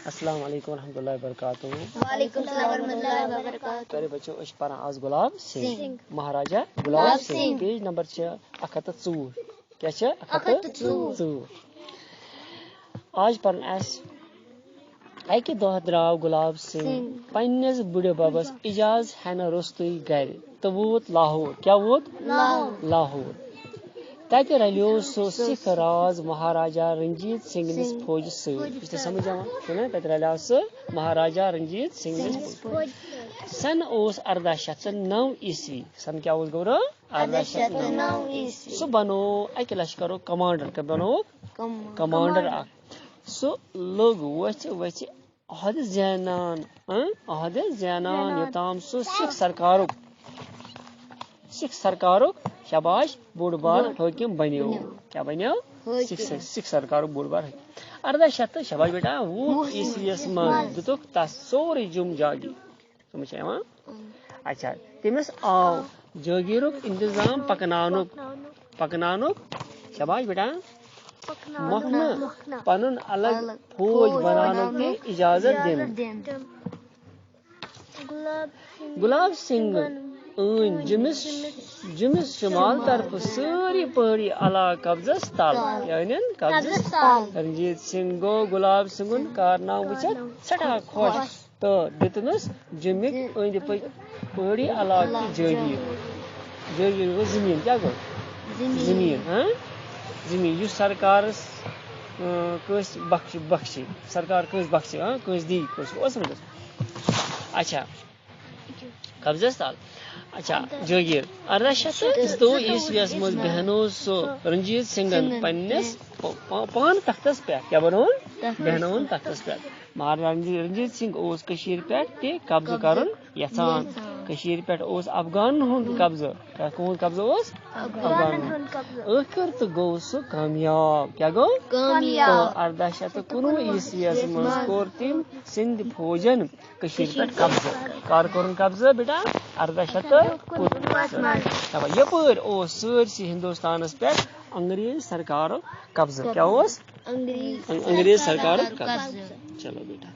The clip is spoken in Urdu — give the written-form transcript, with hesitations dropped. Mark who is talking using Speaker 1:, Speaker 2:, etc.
Speaker 1: السلام علیکم ورحمۃ اللہ وبرکاتہ.
Speaker 2: وعلیکم السلام ورحمۃ اللہ وبرکاتہ.
Speaker 1: پیارے بچوں اس پارا آز گلاب سنگھ مہاراجا گلاب سنگھ. Page number 104. کیا 104. آج پرن اس اکہ دہ دراو گلاب سنگھ پنس بڑ ببس اجاز ہینہ روستٕے گھر تو ووت لاہور. کیا ووت؟ لاہور. تتہ رلیو سہ سکھ راز مہاراجا رنجیت سنگھ نس فوج ستھ. سمجھ آنا تتہ رلیو سہ مہاراجا رنجیت سنگھ نس فوج. سن اوس 1809 عیسوی. سن کیا اوس گورو 1809 عیسوی. سہ بنو اکہ لشکرو کمانڈر. کیا بنو؟ کمانڈر اخ. سہ لوگ وچھ عہد زینان یوتام سہ سکھ سرکارک شاباش بوڑ بار حاکم بنیو. کیا بنیو؟ سکھ سرکارک بوڑ بار حاکم. 1800 شاباش بیٹا 20 عیسویس من دتک تس سوری جم جاگی. سمجھ آیا؟ اچھا تمس آو جاگیرک انتظام پکنانک شاباش بیٹا محنہ پنن الگ فوج بنانک تہ اجازت دن. گلاب سنگھ این جمس شمال طرف ساری پہاڑی علاقہ قبضس تل. یعنی قبضس تل. رنجیت سنگھ گو گلاب سنگھن کارنامہ وچھت سٹھا خوش تو دتنس جمک اند پک پہاڑی علاقہ جاگیر گو زمین. کیا گو؟ زمین. زمین یس سرکارس کس بخشی سرکار کس بخشی کس دی کس. اچھا قبضس تل. اچھا جاگیر 1802 عیسویس مز بہنو سہ رنجیت سنگھن پنس پان تختس پہ. کیا بنون؟ بہنون تختس پہ. مہاراجا رنجیت سنگھ اوس کشیر پہ تہ قبضہ کرن یژھان. کشیر پہ اوس افغان ہند قبضہ. کون قبضہ اوس؟ افغان. ٲخر تو گو سہ کامیاب. کیا گو؟ کامیاب. 1819 عیسویس مز کور تم سندھ فوجن کشیر پہ قبضہ. کر کورن قبضہ بیٹا 1819. یپر اوس سٲرسی ہندوستانس پہ انگریز سرکار قبضہ. کیا اوس؟ انگریز سرکار قبضہ. چلو بیٹا.